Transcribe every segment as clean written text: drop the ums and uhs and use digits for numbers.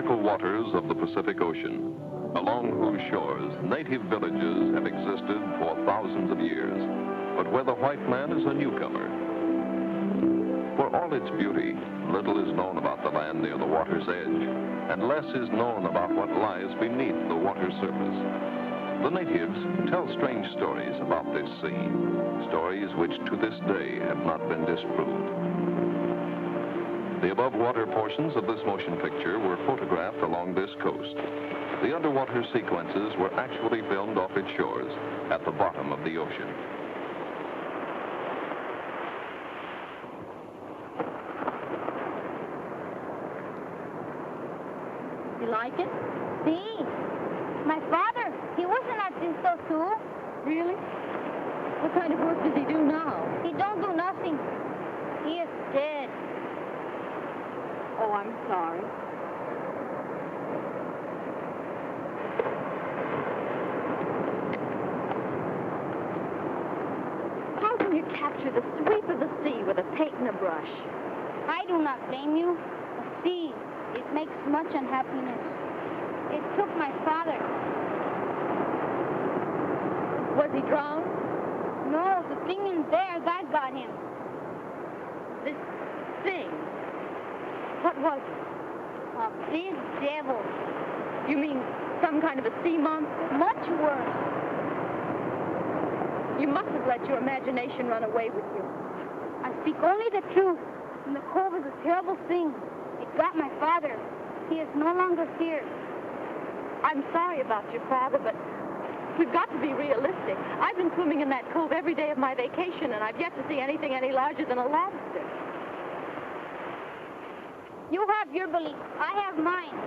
tropical waters of the Pacific Ocean, along whose shores native villages have existed for thousands of years, but where the white man is a newcomer. For all its beauty, little is known about the land near the water's edge, and less is known about what lies beneath the water's surface. The natives tell strange stories about this sea, stories which to this day have not been disproved. The above-water portions of this motion picture were photographed along this coast. The underwater sequences were actually filmed off its shores at the bottom of the ocean. You like it? See, my father, he wasn't at this too. Really? What kind of work does he do now? He don't do nothing. He is dead. Oh, I'm sorry. How can you capture the sweep of the sea with a paint and a brush? I do not blame you. The sea, it makes much unhappiness. It took my father. Was he drowned? No, the thing in there, that got him. This thing? What was it? A big devil. You mean some kind of a sea monster? Much worse. You must have let your imagination run away with you. I speak only the truth. And the cove is a terrible thing. It got my father. He is no longer here. I'm sorry about your father, but we've got to be realistic. I've been swimming in that cove every day of my vacation, and I've yet to see anything any larger than a lobster. You have your belief. I have mine.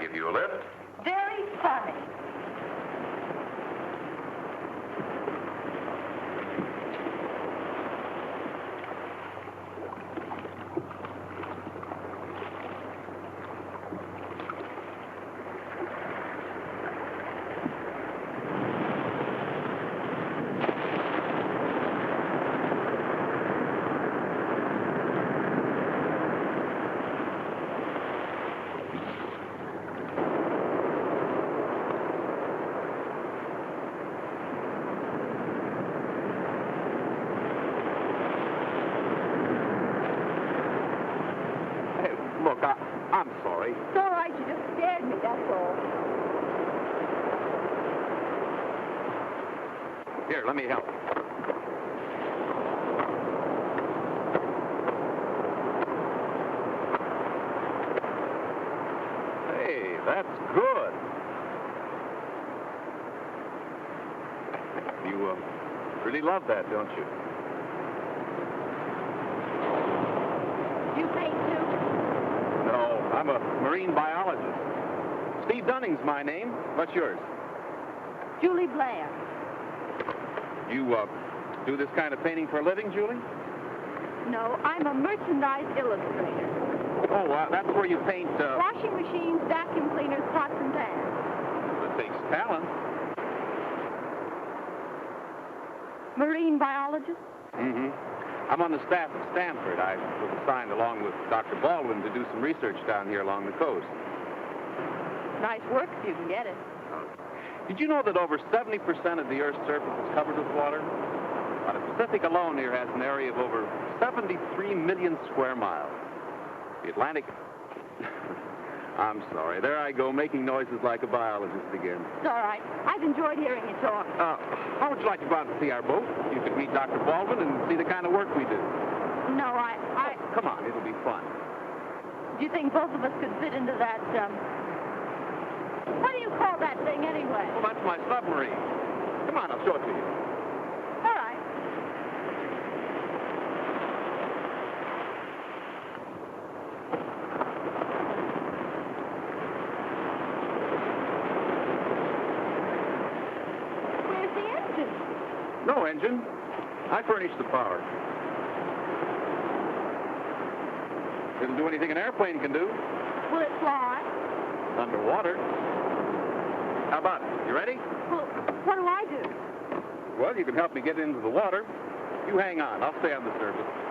Give you a lift? Very funny. Look, I'm sorry. It's all right. You just scared me, that's all. Here, let me help. Hey, that's good. You really love that, don't you? You paint too? No, I'm a marine biologist. Steve Dunning's my name. What's yours? Julie Blair. You, do this kind of painting for a living, Julie? No, I'm a merchandise illustrator. Oh, that's where you paint, Washing machines, vacuum cleaners, pots and pans. It takes talent. Marine biologist. Mm-hmm. I'm on the staff at Stanford. I was assigned along with Dr. Baldwin to do some research down here along the coast. Nice work if you can get it. Did you know that over 70% of the Earth's surface is covered with water? The Pacific alone here has an area of over 73 million square miles. The Atlantic... I'm sorry. There I go, making noises like a biologist again. It's all right. I've enjoyed hearing you talk. How would you like to go out and see our boat? You could meet Dr. Baldwin and see the kind of work we do. No, Come on, it'll be fun. Do you think both of us could fit into that, what do you call that thing anyway? Well, that's my submarine. Come on, I'll show it to you. All right. Where's the engine? No engine. I furnish the power. It'll do anything an airplane can do. Will it fly? Underwater. How about it? You ready? Well, what do I do? Well, you can help me get into the water. You hang on. I'll stay on the surface.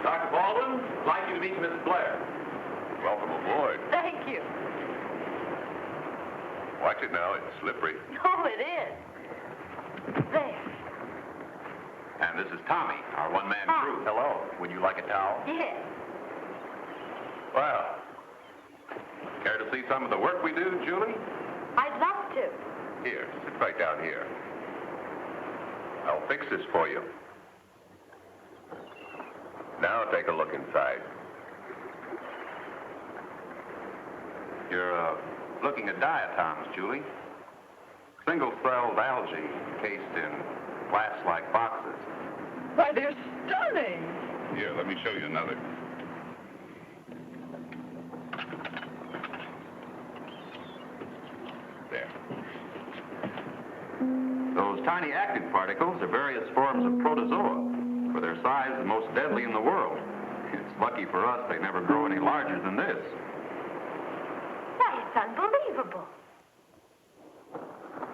Dr. Baldwin, I'd like you to meet Miss Blair. Welcome aboard. Thank you. Watch it now, it's slippery. Oh, it is. There. And this is Tommy, our one-man Hi. crew. Hello. Would you like a towel? Yes. Well, care to see some of the work we do, Julie? I'd love to. Here, sit right down here. I'll fix this for you. Now take a look inside. You're looking at diatoms, Julie. Single-celled algae encased in glass-like boxes. Why, they're stunning. Here, let me show you another. There. Those tiny active particles are various forms of protozoa. For their size, the most deadly in the world. It's lucky for us they never grow any larger than this. Why, it's unbelievable.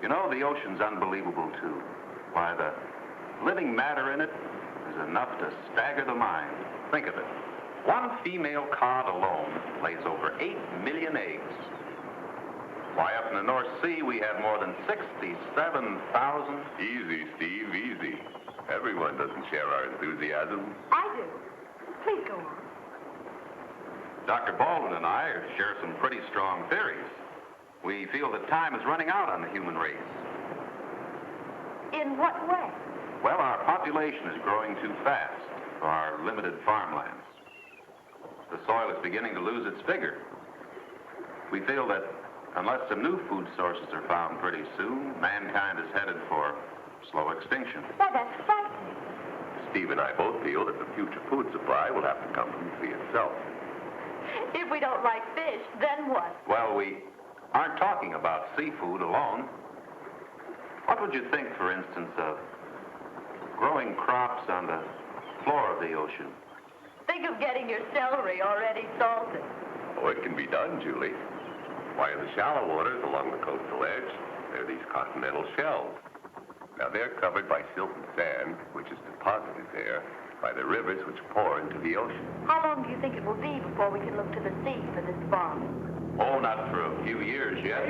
You know, the ocean's unbelievable, too. Why, the living matter in it is enough to stagger the mind. Think of it. One female cod alone lays over 8 million eggs. Why, up in the North Sea, we have more than 67,000... Easy, Steve, easy. Everyone doesn't share our enthusiasm. I do. Please go on. Dr. Baldwin and I share some pretty strong theories. We feel that time is running out on the human race. In what way? Well, our population is growing too fast for our limited farmlands. The soil is beginning to lose its vigor. We feel that unless some new food sources are found pretty soon, mankind is headed for slow extinction. Why, that's frightening. Steve and I both feel that the future food supply will have to come from the sea itself. If we don't like fish, then what? Well, we aren't talking about seafood alone. What would you think, for instance, of growing crops on the floor of the ocean? Think of getting your celery already salted. Oh, it can be done, Julie. Why, in the shallow waters along the coastal edge, there are these continental shelves. Now, they're covered by silty sand, which is deposited there by the rivers which pour into the ocean. How long do you think it will be before we can look to the sea for this farm? Oh, not for a few years yet.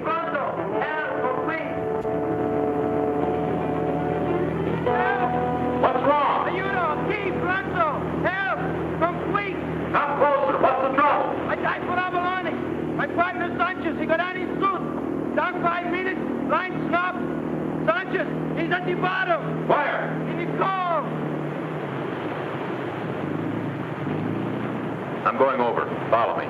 Pronto! Help, please! He's at the bottom. Where? In the cove. I'm going over. Follow me.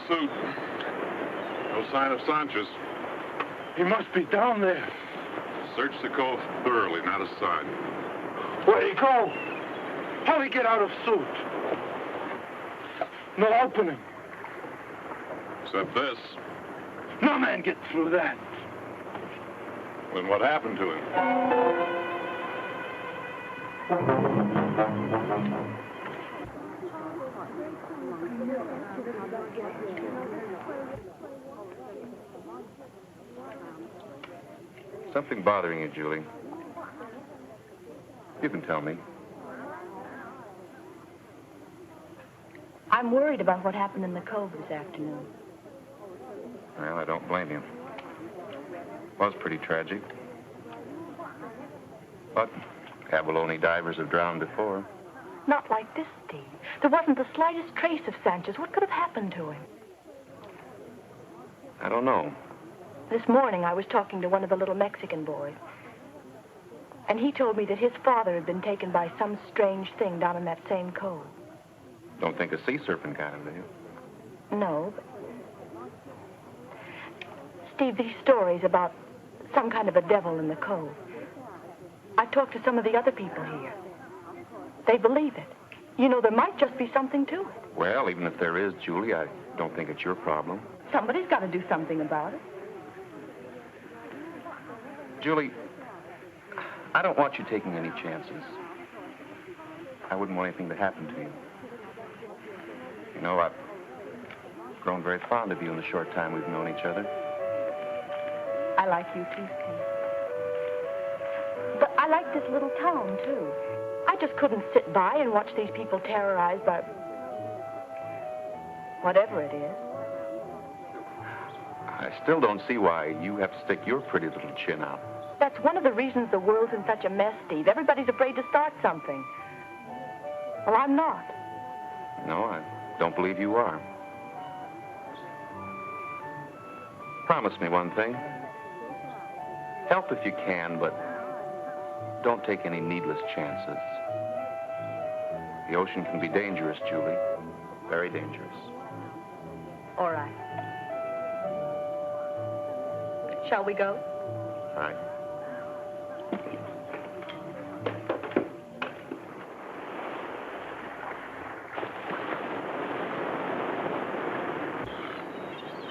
suit. No sign of Sanchez. He must be down there. Search the cove thoroughly, not a sign. Where'd he go? How'd he get out of suit? No opening. Except this. No man gets through that. Then what happened to him? Something bothering you, Julie? You can tell me. I'm worried about what happened in the cove this afternoon. Well, I don't blame you. It was pretty tragic. But abalone divers have drowned before. Not like this, Steve. There wasn't the slightest trace of Sanchez. What could have happened to him? I don't know. This morning, I was talking to one of the little Mexican boys. And he told me that his father had been taken by some strange thing down in that same cove. Don't think a sea serpent got him, do you? No, but... Steve, these stories about some kind of a devil in the cove. I talked to some of the other people here. They believe it. You know, there might just be something to it. Well, even if there is, Julie, I don't think it's your problem. Somebody's got to do something about it. Julie, I don't want you taking any chances. I wouldn't want anything to happen to you. You know, I've grown very fond of you in the short time we've known each other. I like you too, Steve. But I like this little town, too. I just couldn't sit by and watch these people terrorized by... whatever it is. I still don't see why you have to stick your pretty little chin out. That's one of the reasons the world's in such a mess, Steve. Everybody's afraid to start something. Well, I'm not. No, I don't believe you are. Promise me one thing. Help if you can, but don't take any needless chances. The ocean can be dangerous, Julie. Very dangerous. All right. Shall we go? All right.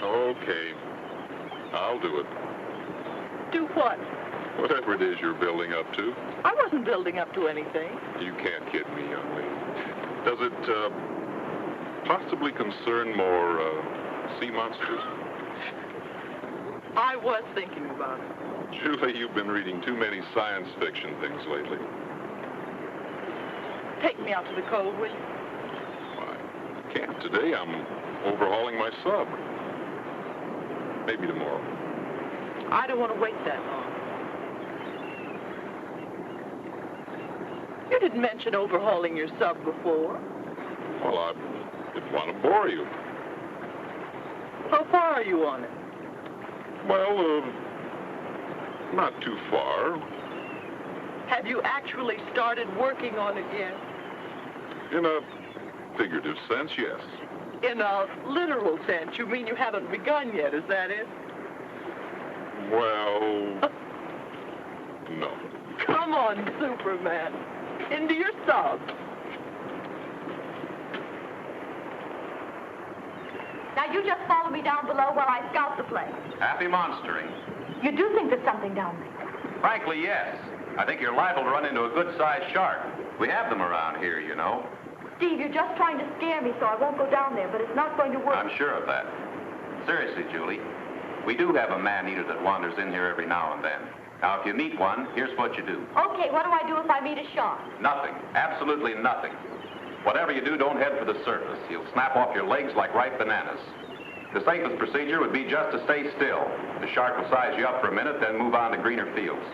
Okay. I'll do it. Do what? Whatever it is you're building up to. I wasn't building up to anything. You can't kid me, young lady. Does it possibly concern more sea monsters? I was thinking about it. Julie, you've been reading too many science fiction things lately. Take me out to the cove, will you? I can't today. I'm overhauling my sub. Maybe tomorrow. I don't want to wait that long. You didn't mention overhauling your sub before. Well, I didn't want to bore you. How far are you on it? Well, not too far. Have you actually started working on it yet? In a figurative sense, yes. In a literal sense, you mean you haven't begun yet, is that it? Well, no. Come on, Superman. Into your sub. Now, you just follow me down below while I scout the place. Happy monstering. You do think there's something down there? Frankly, yes. I think you're liable to run into a good-sized shark. We have them around here, you know. Steve, you're just trying to scare me, so I won't go down there, but it's not going to work. I'm sure of that. Seriously, Julie, we do have a man-eater that wanders in here every now and then. Now, if you meet one, here's what you do. Okay, what do I do if I meet a shark? Nothing. Absolutely nothing. Whatever you do, don't head for the surface. He'll snap off your legs like ripe bananas. The safest procedure would be just to stay still. The shark will size you up for a minute, then move on to greener fields.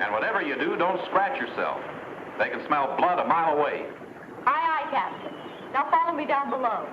And whatever you do, don't scratch yourself. They can smell blood a mile away. Aye, aye, Captain. Now follow me down below.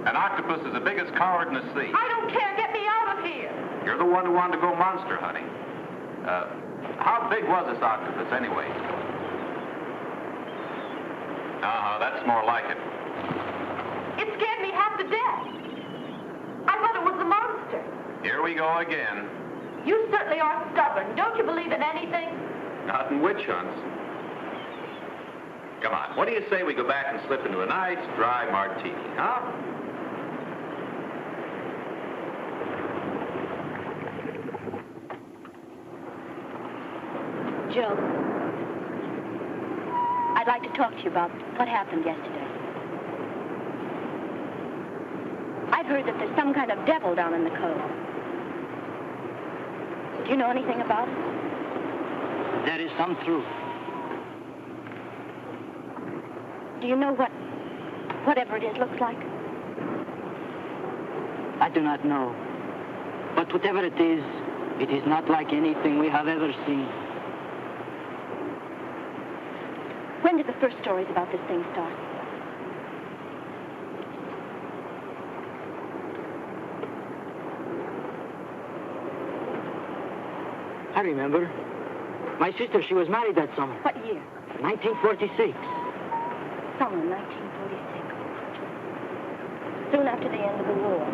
An octopus is the biggest coward in the sea. I don't care. Get me out of here. You're the one who wanted to go monster hunting. How big was this octopus anyway? That's more like it. It scared me half to death. I thought it was a monster. Here we go again. You certainly are stubborn. Don't you believe in anything? Not in witch hunts. Come on, what do you say we go back and slip into a nice, dry martini, huh? Joe, I'd like to talk to you about what happened yesterday. I've heard that there's some kind of devil down in the cove. Do you know anything about it? There is some truth. Do you know what whatever it is looks like? I do not know. But whatever it is not like anything we have ever seen. When did the first stories about this thing start? I remember. My sister, she was married that summer. What year? 1946. Summer 1946. Soon after the end of the war.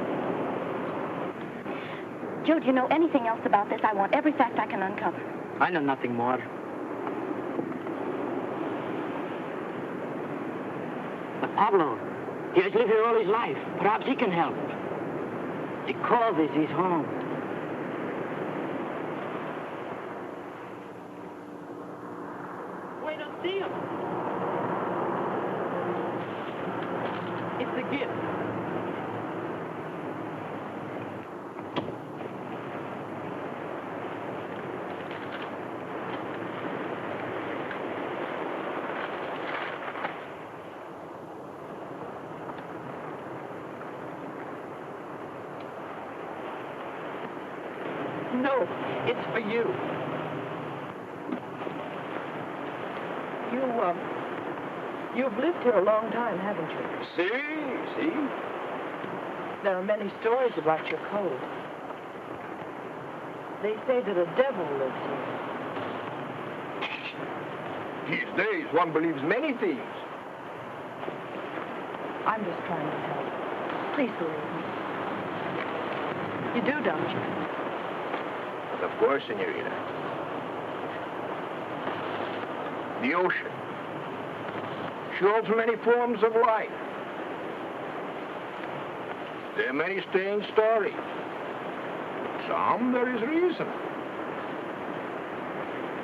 Joe, do you know anything else about this? I want every fact I can uncover. I know nothing more. But Pablo, he has lived here all his life. Perhaps he can help. The cove is his home. Wait, don't see him. It's a gift. No, it's for you. You've lived here a long time, haven't you? See? There are many stories about your cove. They say that a devil lives here. These days, one believes many things. I'm just trying to help. Please believe me. You do, don't you? Of course, senorita. The ocean shows many forms of life. There are many strange stories. Some there is reason.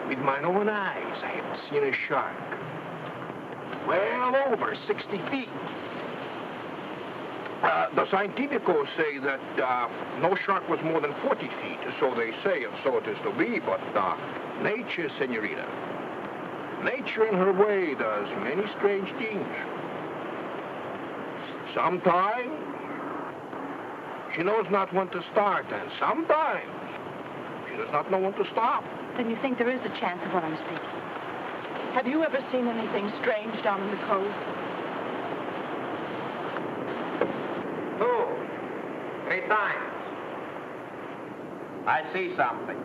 With mine own eyes, I have seen a shark well over 60 feet. The scientificals say that no shark was more than 40 feet, so they say, and so it is to be, but nature, senorita, nature in her way does many strange things. Sometimes she knows not when to start, and sometimes she does not know when to stop. Then you think there is a chance of what I'm speaking? Have you ever seen anything strange down in the cove? 2, 3 times. I see something.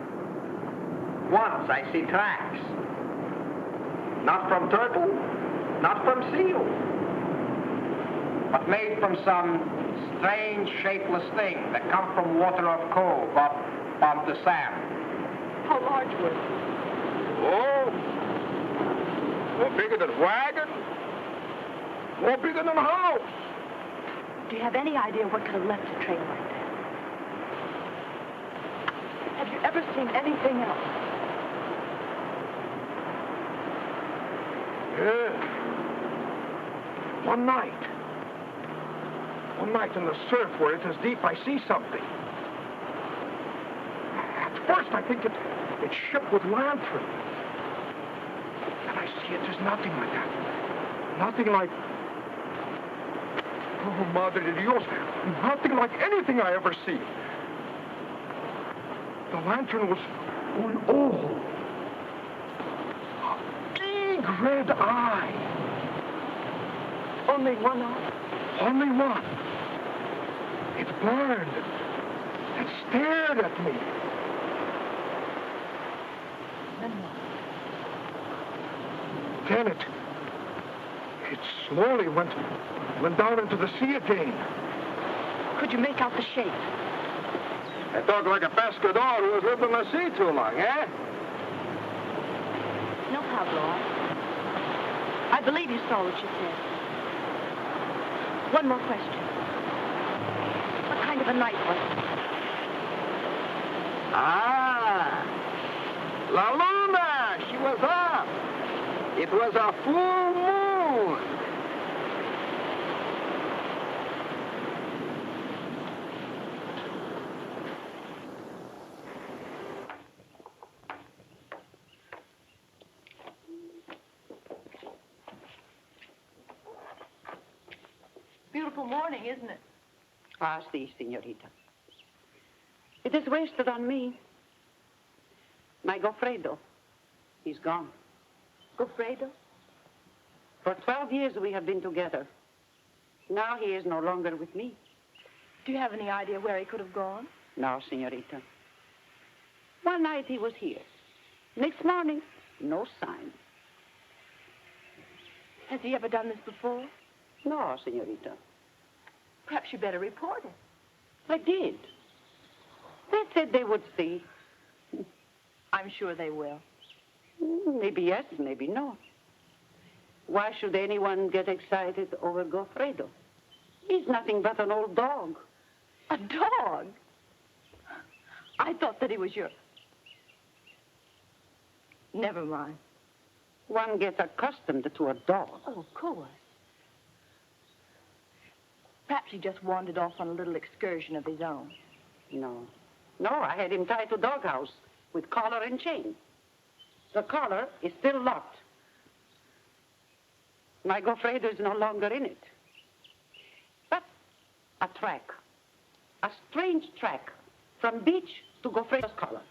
Once I see tracks. Not from turtle, not from seal, but made from some strange, shapeless thing that come from water of cove up on the sand. How large were they? Oh, more bigger than a wagon, more bigger than a house. Do you have any idea what could have left a trail like that? Have you ever seen anything else? Yeah. One night in the surf where it's as deep, I see something. At first, I think it's shipped with lantern. And I see it is nothing like that. Nothing like... Oh, Madre de Dios. Nothing like anything I ever see. The lantern was un ojo. A big red eye. Only one eye? Only one. It burned. It stared at me. Then it slowly went down into the sea again. Could you make out the shape? I talk like a pescador who has lived in the sea too long, eh? No, Pablo. I believe you saw what she said. One more question. What kind of a night was it? Ah! La Luna! She was up! It was a full moon! Beautiful morning, isn't it? Ah, si, senorita. It is wasted on me. My Goffredo, he's gone. Goffredo? For 12 years we have been together. Now he is no longer with me. Do you have any idea where he could have gone? No, senorita. One night he was here. Next morning, no sign. Has he ever done this before? No, senorita. Perhaps you better report it. I did. They said they would see. I'm sure they will. Maybe yes, maybe no. Why should anyone get excited over Goffredo? He's nothing but an old dog. A dog? I thought that he was your... Never mind. One gets accustomed to a dog. Oh, of course. Perhaps he just wandered off on a little excursion of his own. No. No, I had him tied to doghouse with collar and chain. The collar is still locked. My Goffredo is no longer in it. But a track. A strange track from beach to Goffredo's collar.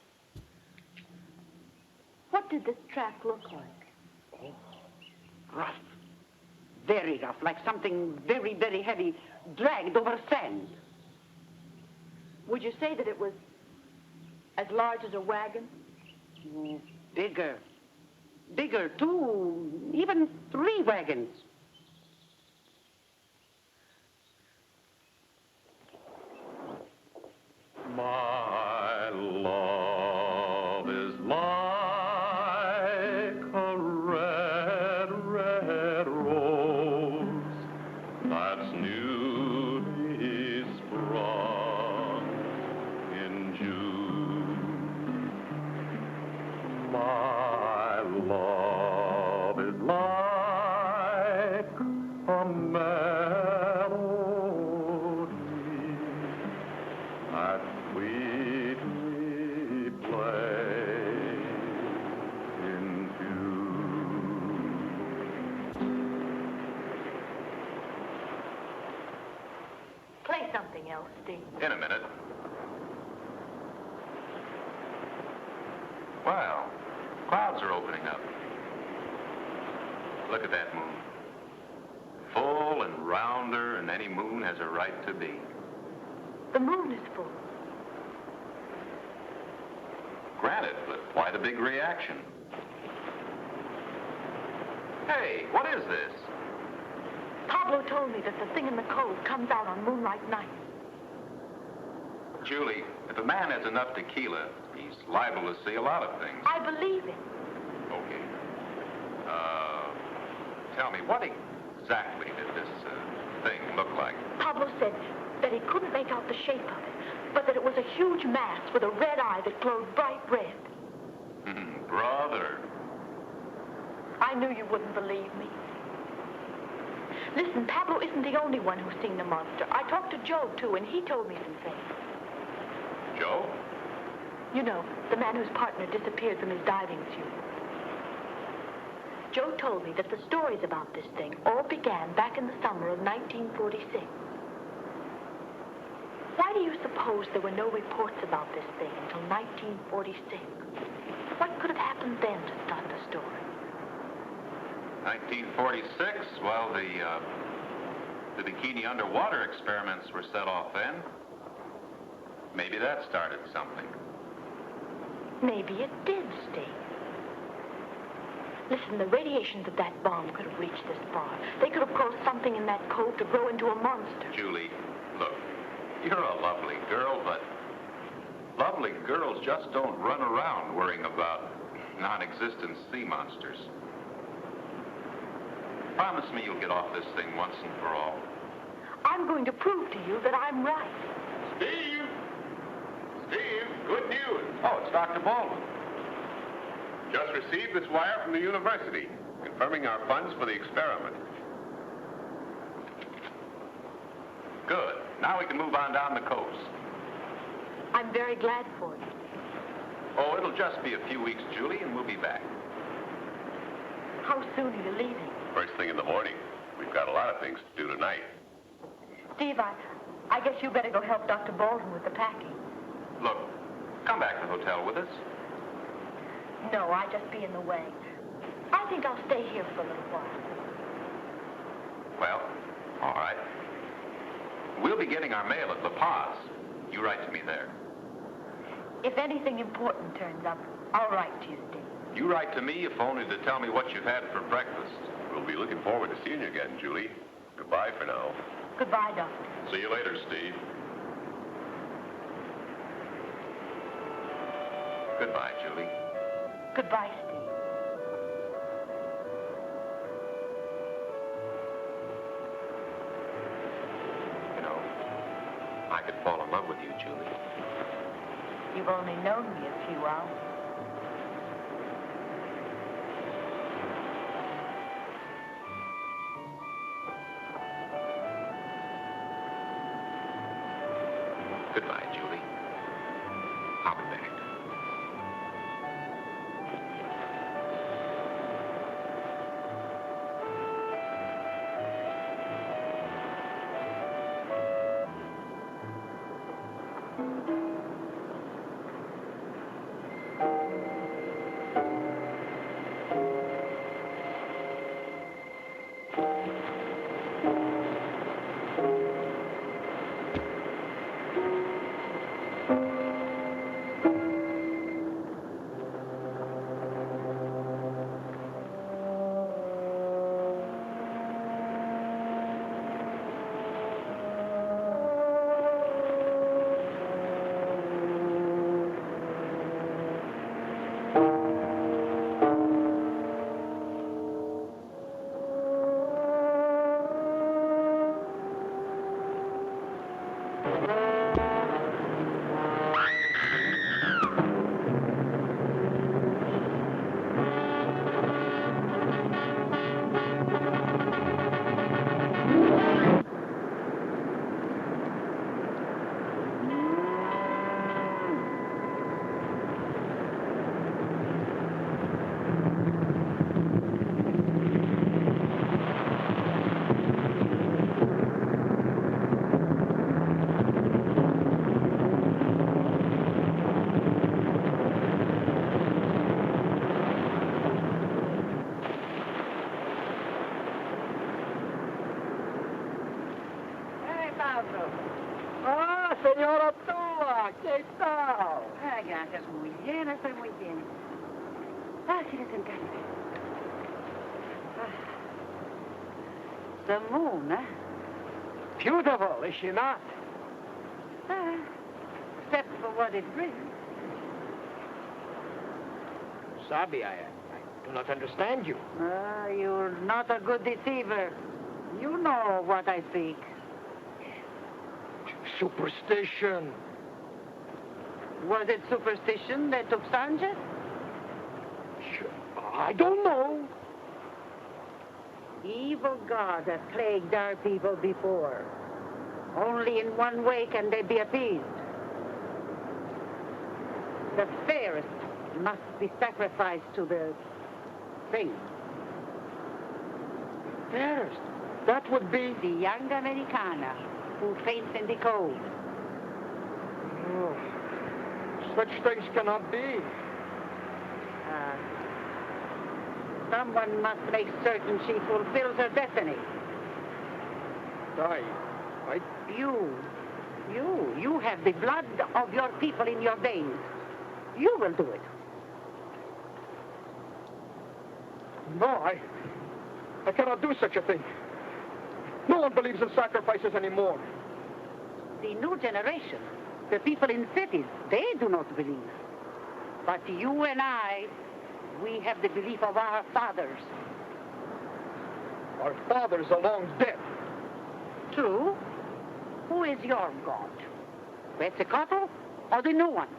What did this track look like? Oh, rough. Very rough, like something very, very heavy dragged over sand. Would you say that it was as large as a wagon? Bigger. Bigger, 2, even 3 wagons. My love is like a red, red rose that's newly sprung in June. My love is like a melody that sweetly plays in tune. Play something else, Steve. In a minute. Well, clouds are opening up. Look at that moon. Full and rounder than any moon has a right to be. The moon is full. Granted, but why the big reaction? Hey, what is this? Pablo told me that the thing in the cove comes out on moonlight nights. Julie, if a man has enough tequila, he's liable to see a lot of things. I believe it. Okay. Tell me, what exactly did this thing look like? Pablo said that he couldn't make out the shape of it, but that it was a huge mass with a red eye that glowed bright red. Brother. I knew you wouldn't believe me. Listen, Pablo isn't the only one who's seen the monster. I talked to Joe, too, and he told me some things. Joe? You know, the man whose partner disappeared from his diving suit. Joe told me that the stories about this thing all began back in the summer of 1946. Why do you suppose there were no reports about this thing until 1946? What could have happened then to start the story? 1946? Well, The bikini underwater experiments were set off then. Maybe that started something. Maybe it did, Steve. Listen, the radiations of that bomb could have reached this far. They could have caused something in that cove to grow into a monster. Julie, look, you're a lovely girl, but lovely girls just don't run around worrying about non-existent sea monsters. Promise me you'll get off this thing once and for all. I'm going to prove to you that I'm right. Steve! Steve, good news. Oh, it's Dr. Baldwin. Just received this wire from the university, confirming our funds for the experiment. Good. Now we can move on down the coast. I'm very glad for you. Oh, it'll just be a few weeks, Julie, and we'll be back. How soon are you leaving? First thing in the morning. We've got a lot of things to do tonight. Steve, I guess you better go help Dr. Baldwin with the packing. Look, come back to the hotel with us. No, I'd just be in the way. I think I'll stay here for a little while. Well, all right. We'll be getting our mail at La Paz. You write to me there. If anything important turns up, I'll write to you, Steve. You write to me if only to tell me what you've had for breakfast. We'll be looking forward to seeing you again, Julie. Goodbye for now. Goodbye, Doctor. See you later, Steve. Goodbye, Julie. Goodbye, Steve. You know, I could fall in love with you, Julie. You've only known me a few hours. Goodbye, Julie. I'll be back. Ah, señora Tula, ¿qué tal? Ah, gracias, muy bien, estoy muy bien. Ah, si les encanta. The moon, eh? Beautiful, is she not? Except for what it brings. Sabi, I do not understand you. You're not a good deceiver. You know what I speak. Superstition. Was it superstition that took Sanchez? I don't know. Evil gods have plagued our people before. Only in one way can they be appeased. The fairest must be sacrificed to the thing. Fairest? That would be... The young Americana who faints in the cold. Oh, such things cannot be. Someone must make certain she fulfills her destiny. You have the blood of your people in your veins. You will do it. No, I cannot do such a thing. No one believes in sacrifices anymore. The new generation, the people in cities, they do not believe. But you and I, we have the belief of our fathers. Our fathers are long dead. True. Who is your god? Quetzalcoatl or the new one?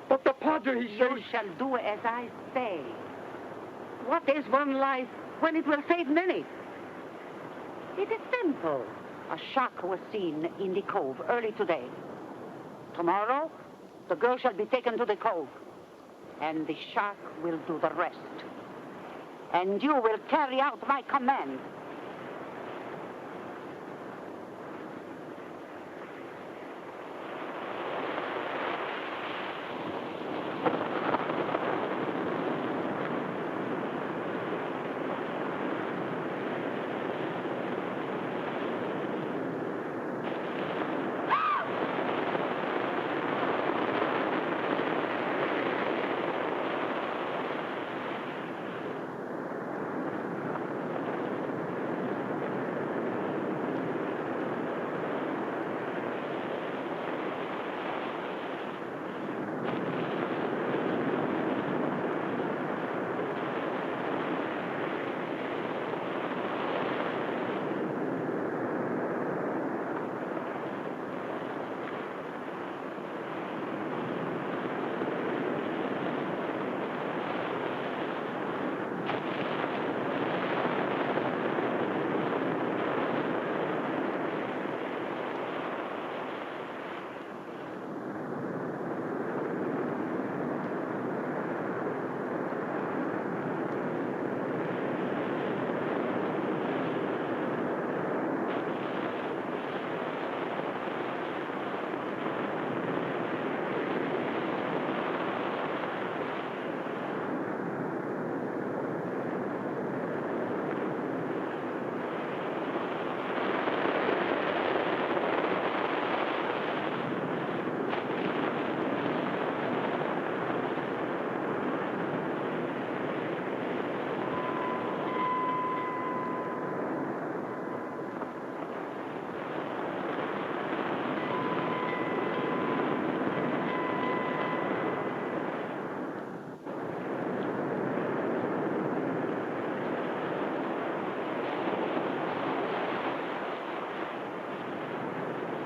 But the Padre, he says... You shall do as I say. What is one life when it will save many? It is simple. A shark was seen in the cove early today. Tomorrow, the girl shall be taken to the cove, and the shark will do the rest. And you will carry out my command.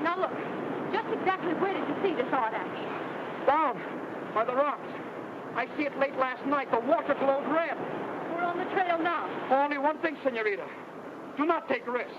Now look, just exactly where did you see this odd action? Down, by the rocks. I see it late last night. The water glowed red. We're on the trail now. Only one thing, senorita. Do not take risks.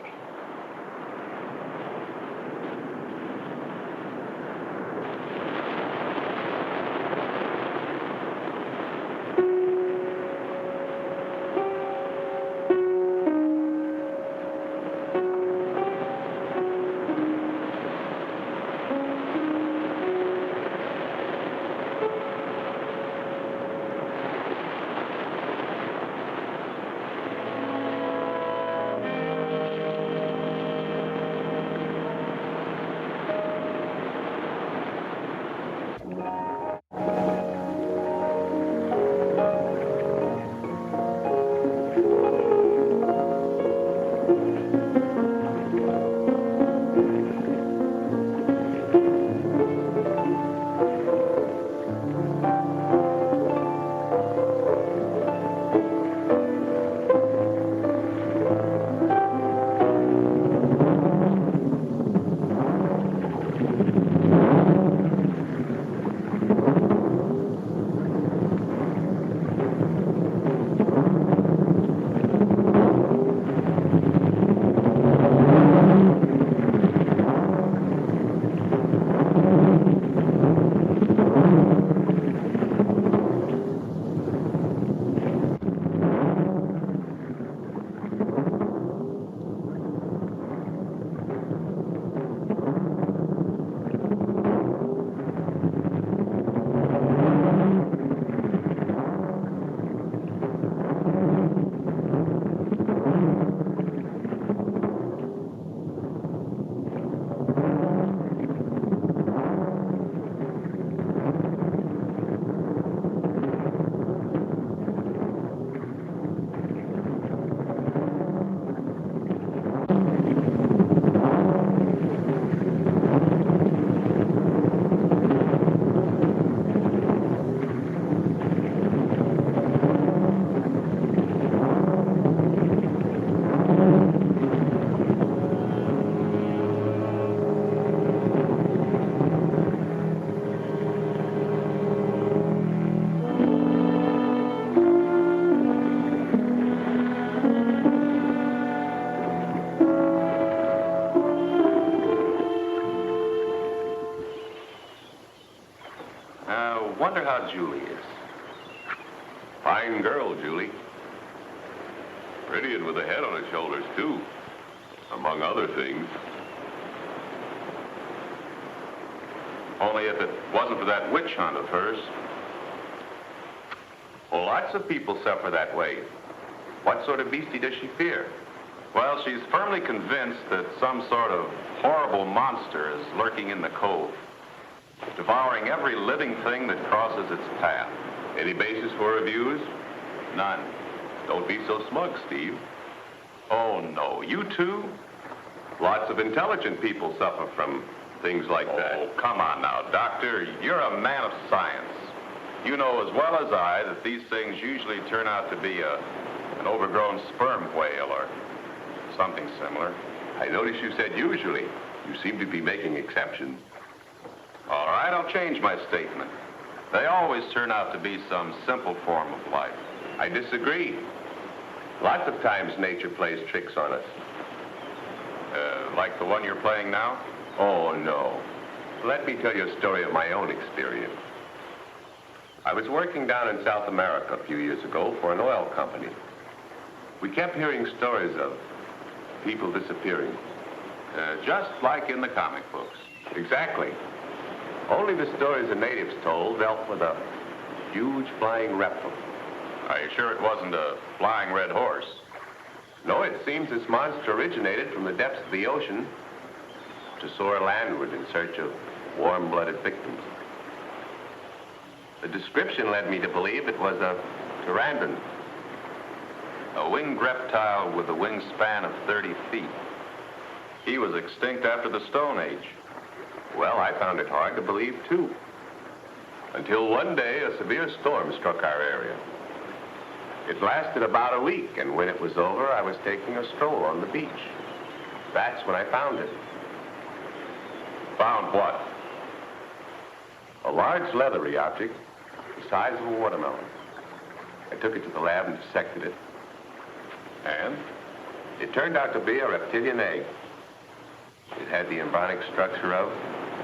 Wonder how Julie is. Fine girl, Julie. Pretty and with a head on his shoulders, too, among other things. Only if it wasn't for that witch hunt of hers. Well, lots of people suffer that way. What sort of beastie does she fear? Well, she's firmly convinced that some sort of horrible monster is lurking in the cove, devouring every living thing that crosses its path. Any basis for her views? None. Don't be so smug, Steve. Oh, no. You too? Lots of intelligent people suffer from things like that. Oh, come on now, Doctor. You're a man of science. You know as well as I that these things usually turn out to be an overgrown sperm whale or something similar. I notice you said usually. You seem to be making exceptions. All right, I'll change my statement. They always turn out to be some simple form of life. I disagree. Lots of times nature plays tricks on us. Like the one you're playing now? Oh, no. Let me tell you a story of my own experience. I was working down in South America a few years ago for an oil company. We kept hearing stories of people disappearing. Just like in the comic books. Exactly. Only the stories the natives told dealt with a huge flying reptile. Are you sure it wasn't a flying red horse? No, it seems this monster originated from the depths of the ocean to soar landward in search of warm-blooded victims. The description led me to believe it was a pteranodon, a winged reptile with a wingspan of 30 feet. He was extinct after the Stone Age. Well, I found it hard to believe, too. Until one day, a severe storm struck our area. It lasted about a week, and when it was over, I was taking a stroll on the beach. That's when I found it. Found what? A large leathery object the size of a watermelon. I took it to the lab and dissected it. And it turned out to be a reptilian egg. It had the embryonic structure of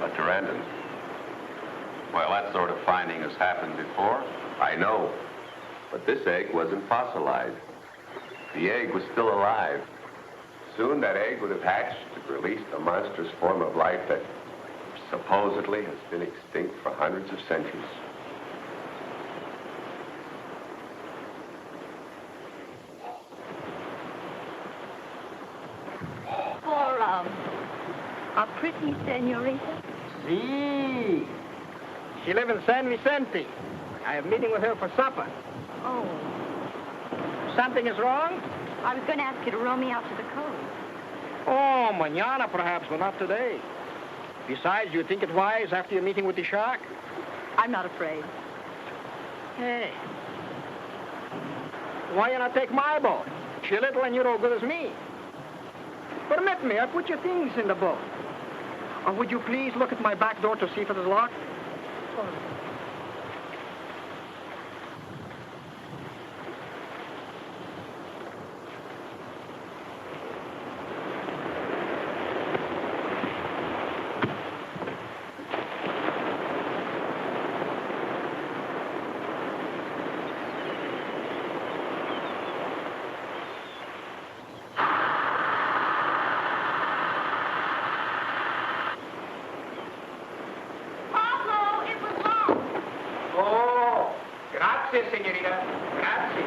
a pteranodon. Well, that sort of finding has happened before. I know. But this egg wasn't fossilized. The egg was still alive. Soon that egg would have hatched and released a monstrous form of life that supposedly has been extinct for hundreds of centuries. For, a pretty senorita? Si. She lives in San Vicente. I have a meeting with her for supper. Oh. Something is wrong? I was going to ask you to row me out to the cove. Oh, mañana perhaps, but not today. Besides, you think it wise after your meeting with the shark? I'm not afraid. Hey. Why you not take my boat? She's little and you're no good as me. Permit me, I put your things in the boat. Or would you please look at my back door to see if it is locked? Grazie, signorina. Grazie.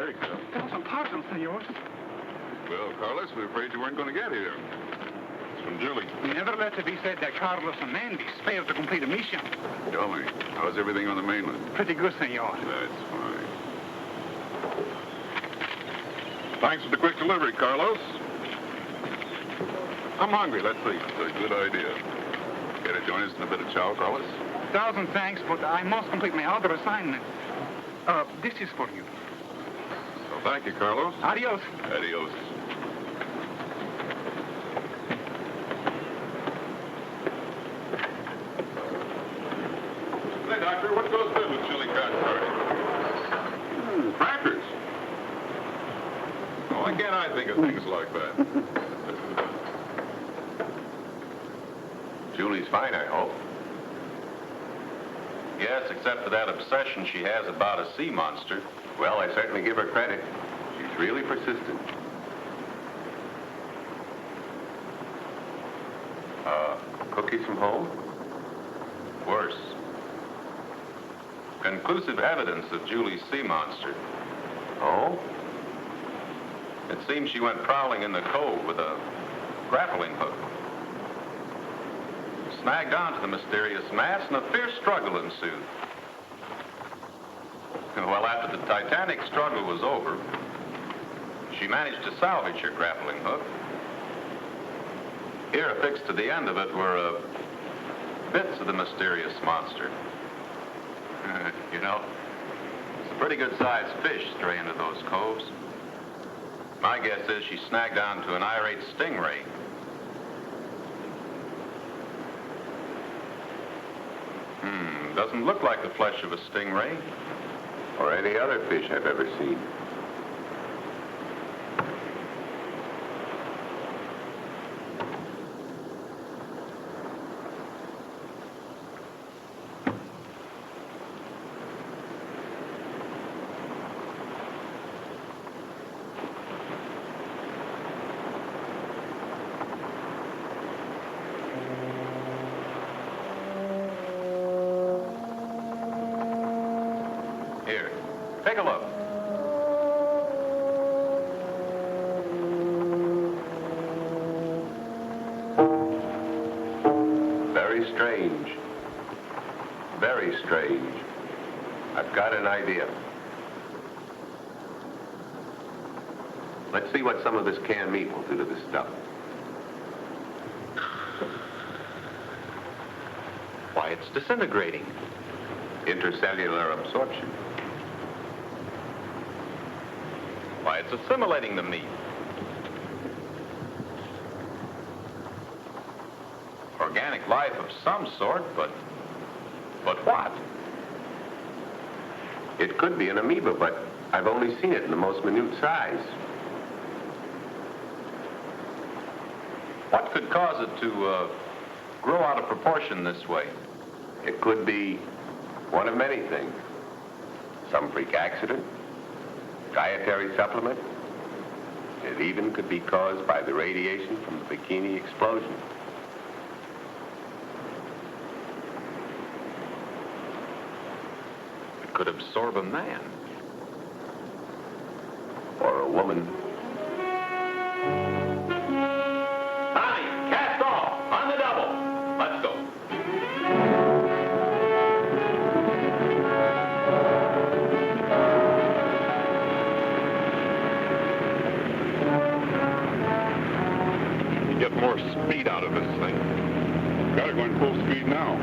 break, huh? Thousand pardons, senor. Well, Carlos, we were afraid you weren't going to get here. It's from Julie. Never let it be said that Carlos and Mandy's failed to complete a mission. Tell me, how's everything on the mainland? Pretty good, senor. That's fine. Thanks for the quick delivery, Carlos. I'm hungry. Let's see. It's a good idea. Care to join us in a bit of chow, Carlos? Thousand thanks, but I must complete my other assignment. This is for you. Well, thank you, Carlos. Adios. Adios. Hey, Doctor, what goes good with chili cotton party? Crackers. Oh, why can't I think of things like that? Julie's fine, I hope. Yes, except for that obsession she has about a sea monster. Well, I certainly give her credit. She's really persistent. Cookies from home? Worse. Conclusive evidence of Julie's sea monster. Oh? It seems she went prowling in the cove with a grappling hook. Snagged onto the mysterious mass, and a fierce struggle ensued. Well, after the titanic struggle was over, she managed to salvage her grappling hook. Here, affixed to the end of it, were bits of the mysterious monster. You know, it's a pretty good-sized fish stray into those coves. My guess is she snagged onto an irate stingray. Doesn't look like the flesh of a stingray. Or any other fish I've ever seen. Here, take a look. Very strange. Very strange. I've got an idea. Let's see what some of this canned meat will do to this stuff. Why, it's disintegrating. Intercellular absorption. Why, it's assimilating the meat. Organic life of some sort, but what? It could be an amoeba, but I've only seen it in the most minute size. What could cause it to grow out of proportion this way? It could be one of many things. Some freak accident, dietary supplement. It even could be caused by the radiation from the bikini explosion. It could absorb a man. Or a woman. Tommy, cast off, on the double. Let's go. Get more speed out of this thing. Gotta go in full speed now.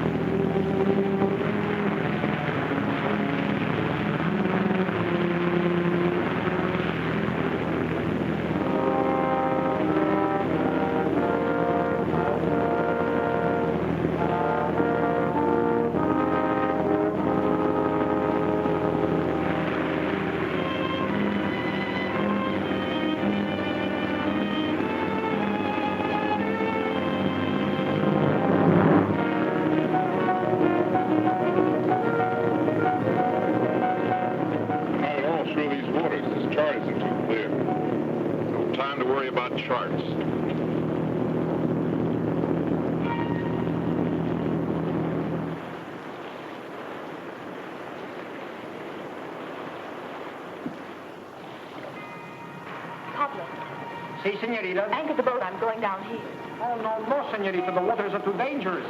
Si, senorita. Anchor the boat. I'm going down here. Oh, no, senorita. The waters are too dangerous.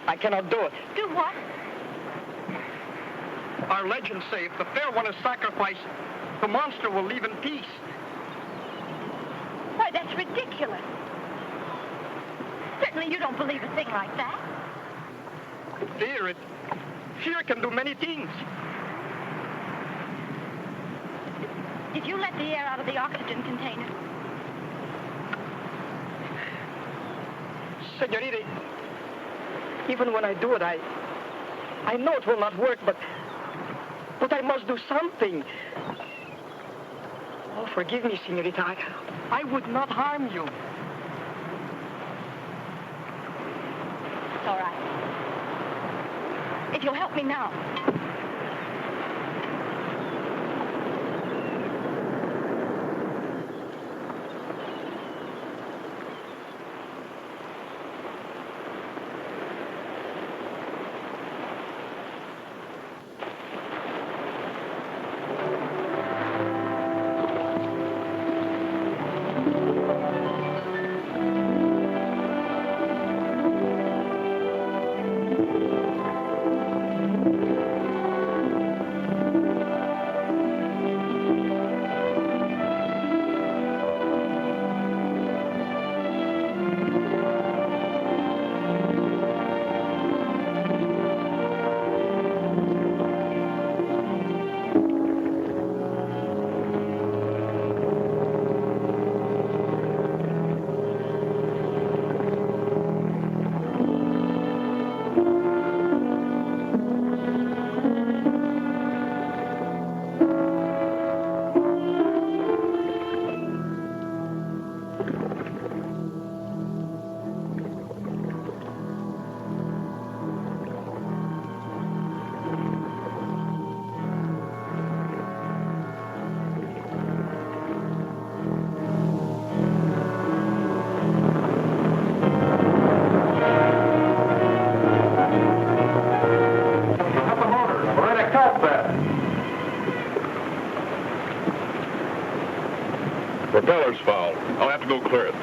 I cannot do it. Do what? Our legends say if the fair one is sacrificed, the monster will leave in peace. Why, that's ridiculous. Certainly you don't believe a thing like that. Fear can do many things. Did you let the air out of the oxygen container? Senorita, even when I do it, I know it will not work, but I must do something. Oh, forgive me, senorita. I would not harm you. It's all right. If you'll help me now. Propeller's foul. I'll have to go clear it.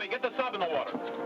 Get the sub in the water.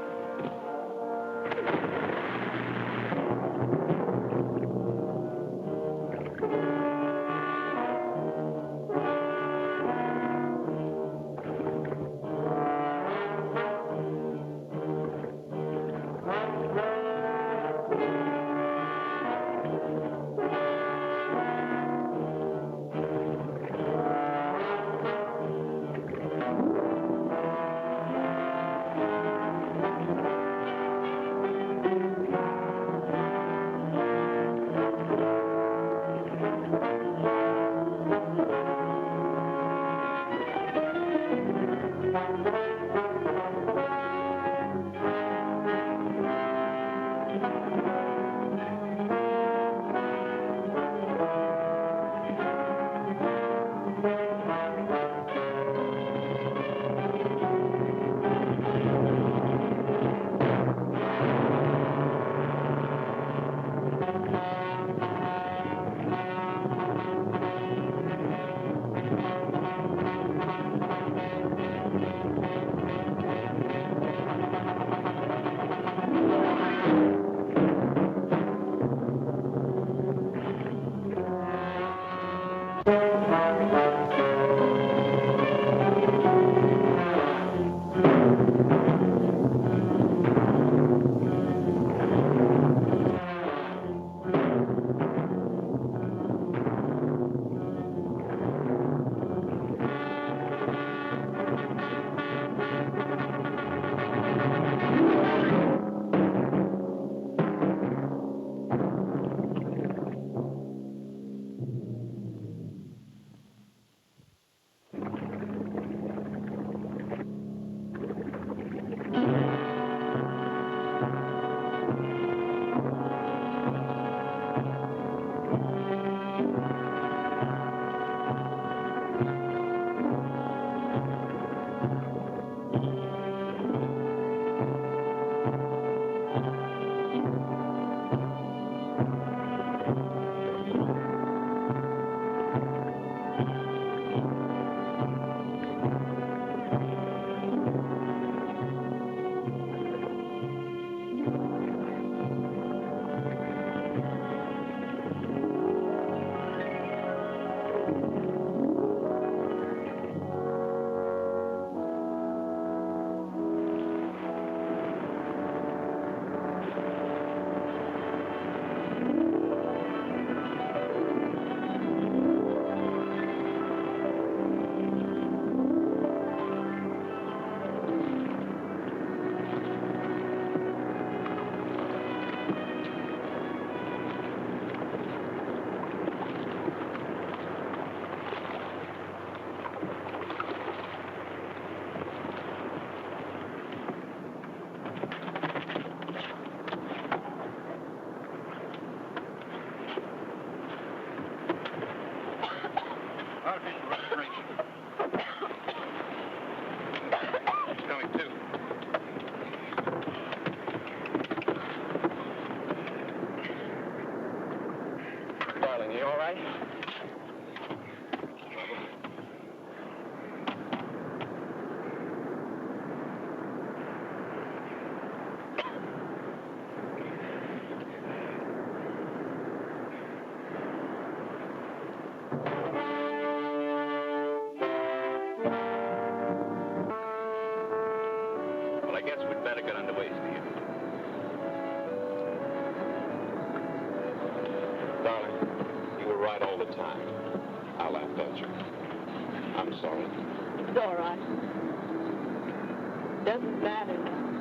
It's all right. Doesn't matter now.